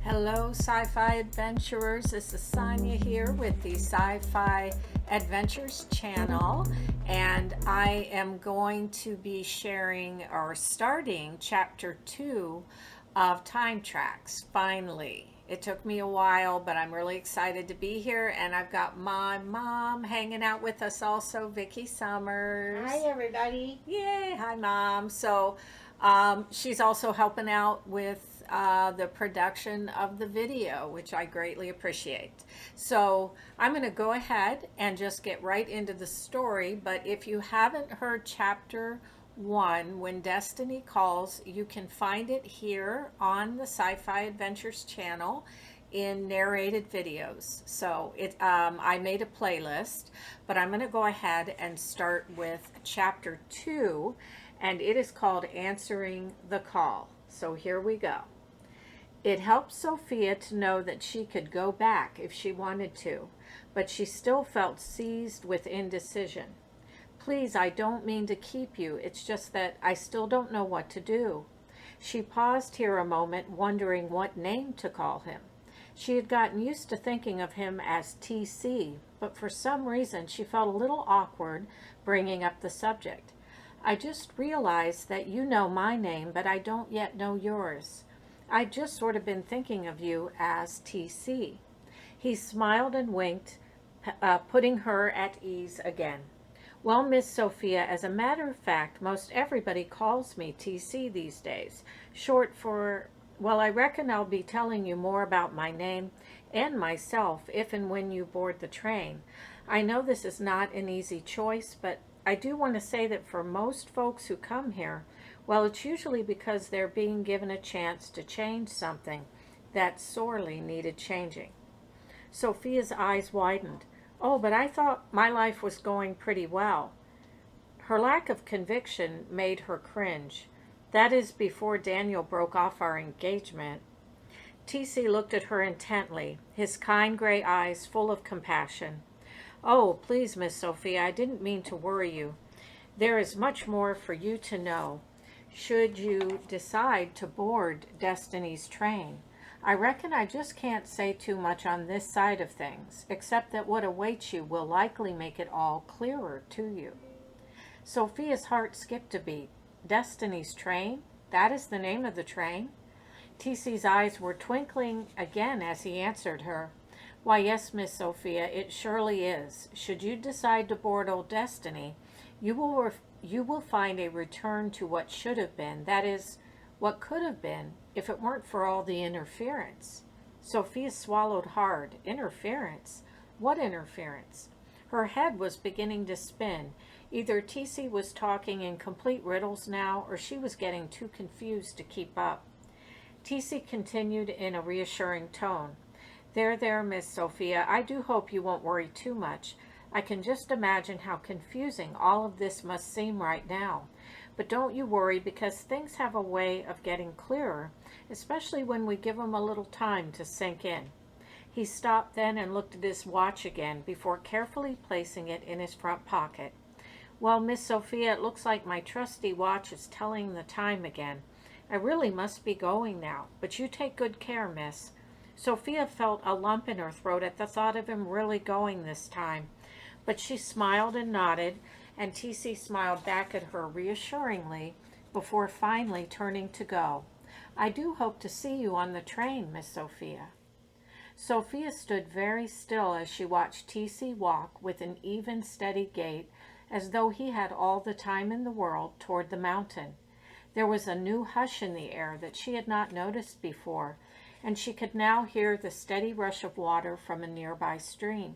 Hello, Sci-Fi Adventurers. This is Sonja here with the Sci-fi Adventures channel, and I am going to be sharing or starting chapter 2 of Time Tracks. Finally, it took me a while, but I'm really excited to be here, and I've got my mom hanging out with us also, Vicki Summers. Hi, everybody. Yay! Hi, Mom. So she's also helping out with the production of the video, which I greatly appreciate. So I'm going to go ahead and just get right into the story. But if you haven't heard chapter 1, When Destiny Calls, you can find it here on the Sci-Fi Adventures channel in narrated videos. So I made a playlist, but I'm going to go ahead and start with chapter 2, and it is called Answering the Call. So here we go. It helped Sophia to know that she could go back if she wanted to, but she still felt seized with indecision. Please, I don't mean to keep you. It's just that I still don't know what to do. She paused here a moment, wondering what name to call him. She had gotten used to thinking of him as TC, but for some reason she felt a little awkward bringing up the subject. I just realized that you know my name, but I don't yet know yours. I'd just sort of been thinking of you as TC. He smiled and winked, putting her at ease again. Well, Miss Sophia, as a matter of fact, most everybody calls me TC these days, short for, well, I reckon I'll be telling you more about my name and myself if and when you board the train. I know this is not an easy choice, but I do want to say that for most folks who come here, well, it's usually because they're being given a chance to change something that sorely needed changing. Sophia's eyes widened. Oh, but I thought my life was going pretty well. Her lack of conviction made her cringe. That is before Daniel broke off our engagement. TC looked at her intently, his kind gray eyes full of compassion. Oh, please, Miss Sophia, I didn't mean to worry you. There is much more for you to know should you decide to board Destiny's train. I reckon I just can't say too much on this side of things, except that what awaits you will likely make it all clearer to you. Sophia's heart skipped a beat. Destiny's train? That is the name of the train? TC's eyes were twinkling again as he answered her. Why, yes, Miss Sophia, it surely is. Should you decide to board Old Destiny, you will find a return to what should have been, that is, what could have been, if it weren't for all the interference. Sophia swallowed hard. Interference? What interference? Her head was beginning to spin. Either TC was talking in complete riddles now, or she was getting too confused to keep up. TC continued in a reassuring tone. There, Miss Sophia, I do hope you won't worry too much. I can just imagine how confusing all of this must seem right now. But don't you worry, because things have a way of getting clearer, especially when we give them a little time to sink in. He stopped then and looked at his watch again before carefully placing it in his front pocket. Well, Miss Sophia, it looks like my trusty watch is telling the time again. I really must be going now, but you take good care, miss. Sophia felt a lump in her throat at the thought of him really going this time, but she smiled and nodded, and TC smiled back at her reassuringly before finally turning to go. I do hope to see you on the train, Miss Sophia. Sophia stood very still as she watched TC walk with an even, steady gait, as though he had all the time in the world toward the mountain. There was a new hush in the air that she had not noticed before, and she could now hear the steady rush of water from a nearby stream.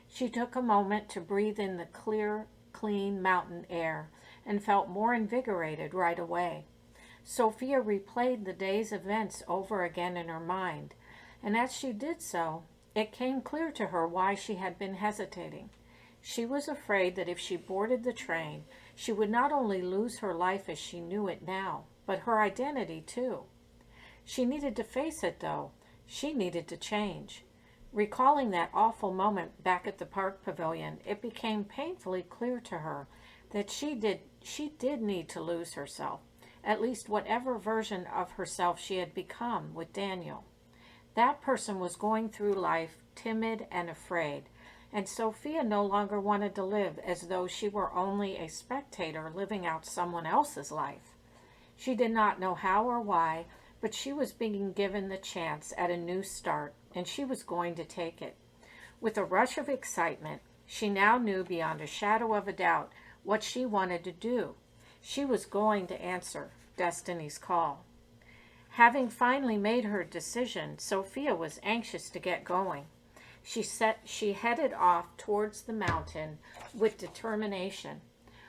She took a moment to breathe in the clear, clean mountain air and felt more invigorated right away. Sophia replayed the day's events over again in her mind, and as she did so, it came clear to her why she had been hesitating. She was afraid that if she boarded the train, she would not only lose her life as she knew it now, but her identity too. She needed to face it, though. She needed to change. Recalling that awful moment back at the park pavilion, it became painfully clear to her that she did need to lose herself, at least whatever version of herself she had become with Daniel. That person was going through life timid and afraid, and Sophia no longer wanted to live as though she were only a spectator living out someone else's life. She did not know how or why, but she was being given the chance at a new start, and she was going to take it. With a rush of excitement, she now knew beyond a shadow of a doubt what she wanted to do. She was going to answer Destiny's call. Having finally made her decision, Sophia was anxious to get going. She headed off towards the mountain with determination.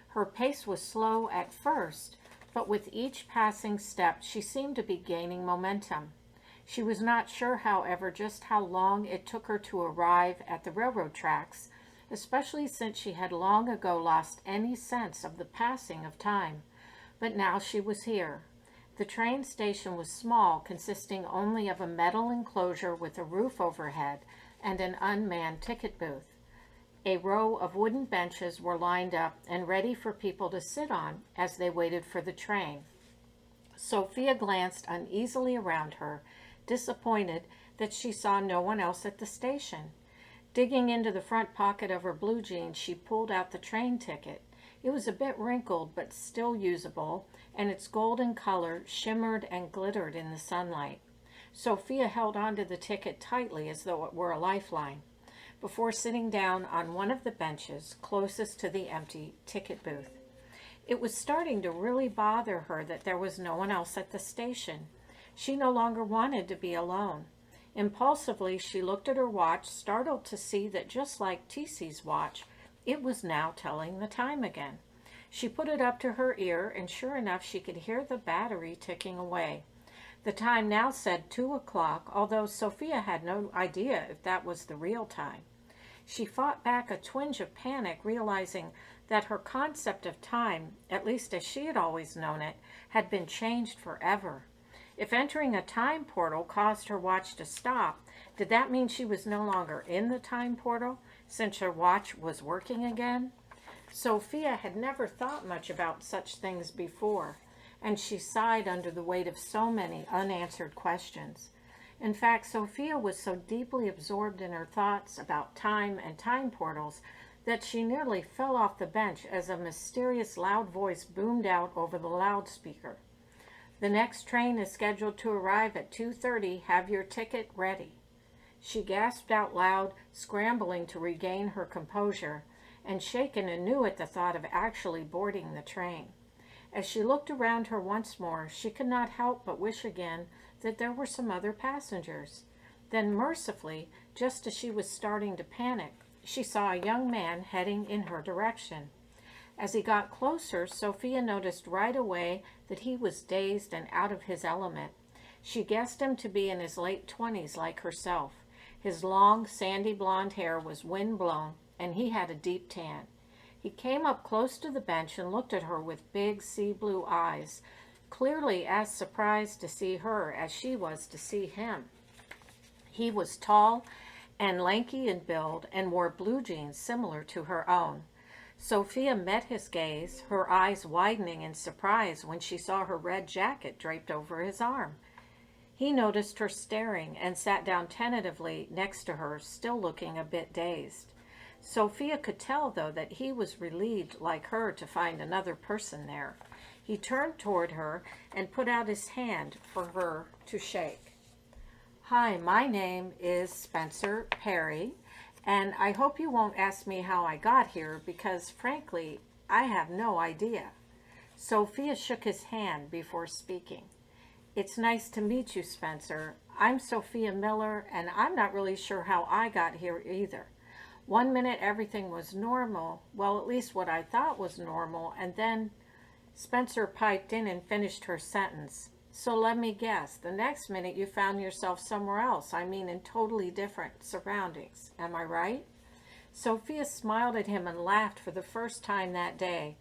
Her pace was slow at first, but with each passing step she seemed to be gaining momentum. She was not sure, however, just how long it took her to arrive at the railroad tracks, especially since she had long ago lost any sense of the passing of time. But now she was here. The train station was small, consisting only of a metal enclosure with a roof overhead and an unmanned ticket booth. A row of wooden benches were lined up and ready for people to sit on as they waited for the train. Sophia glanced uneasily around her, disappointed that she saw no one else at the station. Digging into the front pocket of her blue jeans, she pulled out the train ticket. It was a bit wrinkled, but still usable, and its golden color shimmered and glittered in the sunlight. Sophia held onto the ticket tightly as though it were a lifeline, before sitting down on one of the benches closest to the empty ticket booth. It was starting to really bother her that there was no one else at the station. She no longer wanted to be alone. Impulsively, she looked at her watch, startled to see that just like Tisi's watch, it was now telling the time again. She put it up to her ear, and sure enough, she could hear the battery ticking away. The time now said 2 o'clock, although Sophia had no idea if that was the real time. She fought back a twinge of panic, realizing that her concept of time, at least as she had always known it, had been changed forever. If entering a time portal caused her watch to stop, did that mean she was no longer in the time portal, since her watch was working again? Sophia had never thought much about such things before, and she sighed under the weight of so many unanswered questions. In fact, Sophia was so deeply absorbed in her thoughts about time and time portals that she nearly fell off the bench as a mysterious loud voice boomed out over the loudspeaker. "The next train is scheduled to arrive at 2:30. Have your ticket ready." She gasped out loud, scrambling to regain her composure, and shaken anew at the thought of actually boarding the train. As she looked around her once more, she could not help but wish again that there were some other passengers. Then mercifully, just as she was starting to panic, she saw a young man heading in her direction. As he got closer, Sophia noticed right away that he was dazed and out of his element. She guessed him to be in his late 20s like herself. His long, sandy blonde hair was wind-blown, and he had a deep tan. He came up close to the bench and looked at her with big sea-blue eyes, clearly as surprised to see her as she was to see him. He was tall and lanky in build and wore blue jeans similar to her own. Sophia met his gaze, her eyes widening in surprise when she saw her red jacket draped over his arm. He noticed her staring and sat down tentatively next to her, still looking a bit dazed. Sophia could tell, though, that he was relieved, like her, to find another person there. He turned toward her and put out his hand for her to shake. "Hi, my name is Spencer Perry, and I hope you won't ask me how I got here, because, frankly, I have no idea." Sophia shook his hand before speaking. "It's nice to meet you, Spencer. I'm Sophia Miller, and I'm not really sure how I got here either. One minute everything was normal, well, at least what I thought was normal, and then—" Spencer piped in and finished her sentence. "So let me guess, the next minute you found yourself somewhere else, I mean in totally different surroundings. Am I right?" Sophia smiled at him and laughed for the first time that day.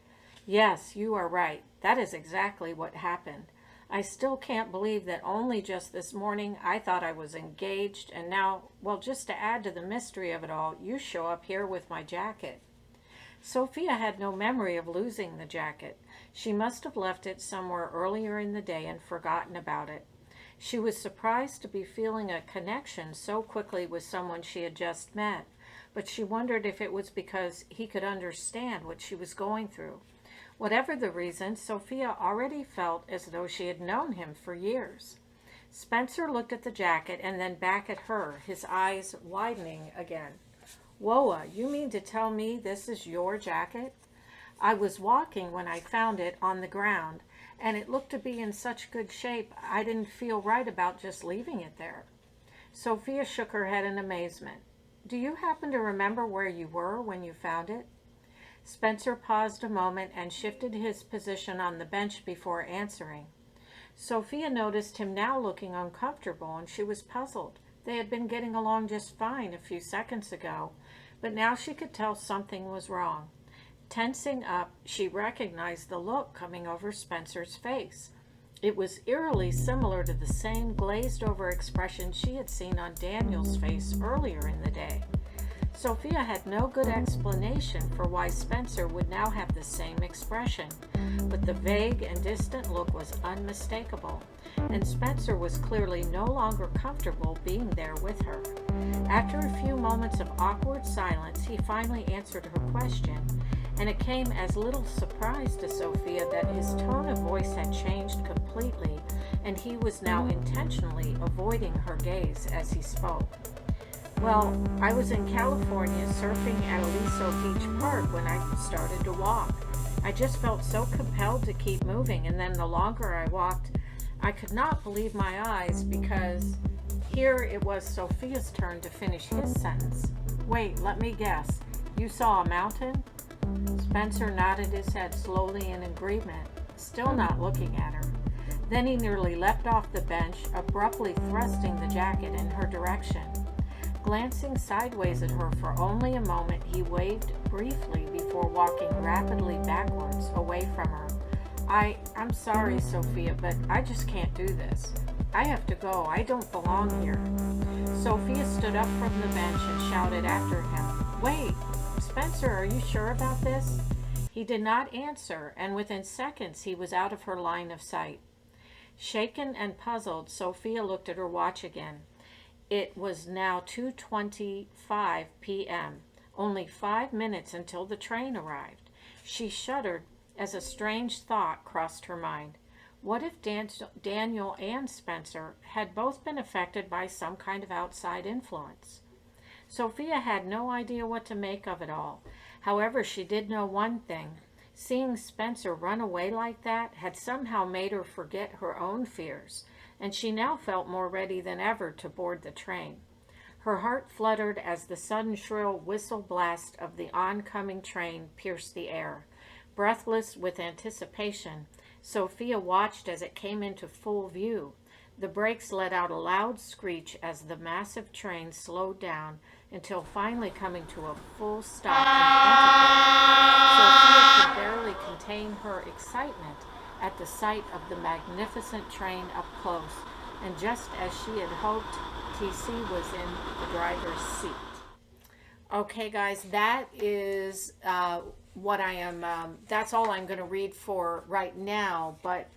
"Yes, you are right. That is exactly what happened. I still can't believe that only just this morning I thought I was engaged, and now, well, just to add to the mystery of it all, you show up here with my jacket." Sophia had no memory of losing the jacket. She must have left it somewhere earlier in the day and forgotten about it. She was surprised to be feeling a connection so quickly with someone she had just met, but she wondered if it was because he could understand what she was going through. Whatever the reason, Sophia already felt as though she had known him for years. Spencer looked at the jacket and then back at her, his eyes widening again. Whoa, you mean to tell me this is your jacket? I was walking when I found it on the ground, and it looked to be in such good shape I didn't feel right about just leaving it there. Sophia shook her head in amazement. Do you happen to remember where you were when you found it? Spencer paused a moment and shifted his position on the bench before answering. Sophia noticed him now looking uncomfortable, and she was puzzled. They had been getting along just fine a few seconds ago, but now she could tell something was wrong. Tensing up, she recognized the look coming over Spencer's face. It was eerily similar to the same glazed-over expression she had seen on Daniel's face earlier in the day. Sophia had no good explanation for why Spencer would now have the same expression, but the vague and distant look was unmistakable, and Spencer was clearly no longer comfortable being there with her. After a few moments of awkward silence, he finally answered her question, and it came as little surprise to Sophia that his tone of voice had changed completely, and he was now intentionally avoiding her gaze as he spoke. Well, I was in California surfing at Aliso Beach Park when I started to walk. I just felt so compelled to keep moving, and then the longer I walked, I could not believe my eyes because here it was Sophia's turn to finish his sentence. Wait, let me guess. You saw a mountain? Spencer nodded his head slowly in agreement, still not looking at her. Then he nearly leapt off the bench, abruptly thrusting the jacket in her direction. Glancing sideways at her for only a moment, he waved briefly before walking rapidly backwards away from her. I'm sorry, Sophia, but I just can't do this. I have to go. I don't belong here. Sophia stood up from the bench and shouted after him, Wait, Spencer, are you sure about this? He did not answer, and within seconds he was out of her line of sight. Shaken and puzzled, Sophia looked at her watch again. It was now 2:25 p.m., only 5 minutes until the train arrived. She shuddered as a strange thought crossed her mind. What if Daniel and Spencer had both been affected by some kind of outside influence? Sophia had no idea what to make of it all. However, she did know one thing. Seeing Spencer run away like that had somehow made her forget her own fears, and she now felt more ready than ever to board the train. Her heart fluttered as the sudden shrill whistle blast of the oncoming train pierced the air. Breathless with anticipation, Sophia watched as it came into full view. The brakes let out a loud screech as the massive train slowed down until finally coming to a full stop in front of her. Sophia could barely contain her excitement at the sight of the magnificent train up close, and just as she had hoped, TC was in the driver's seat. Okay, guys, that is that's all I'm going to read for right now, but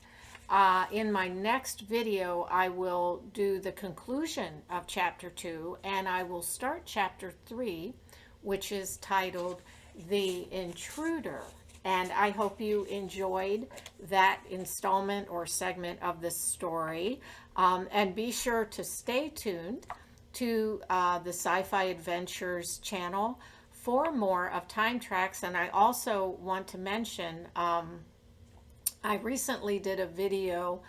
in my next video, I will do the conclusion of Chapter 2, and I will start Chapter 3, which is titled The Intruder. And I hope you enjoyed that installment or segment of the story. And be sure to stay tuned to the Sci-Fi Adventures channel for more of Time Tracks. And I also want to mention, I recently did a video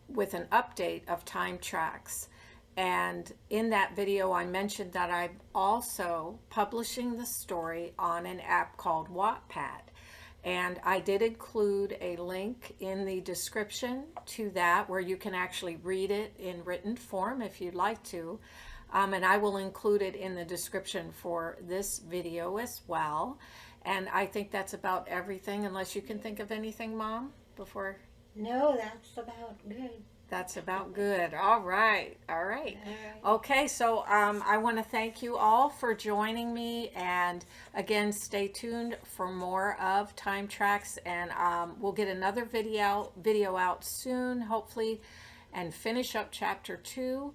with an update of Time Tracks. And in that video, I mentioned that I'm also publishing the story on an app called Wattpad. And I did include a link in the description to that where you can actually read it in written form if you'd like to. And I will include it in the description for this video as well. And I think that's about everything, unless you can think of anything, Mom, before? No, that's about good. That's about good. All right. All right. Okay, so I want to thank you all for joining me, and again, stay tuned for more of Time Tracks, and we'll get another video out soon, hopefully, and finish up chapter 2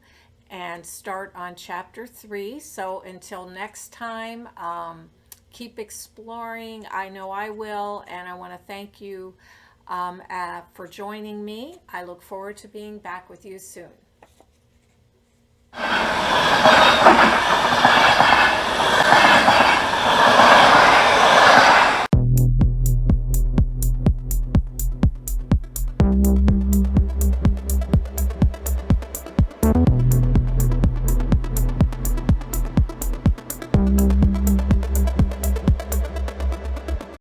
and start on chapter 3. So until next time, keep exploring. I know I will, and I want to thank you for joining me. I look forward to being back with you soon.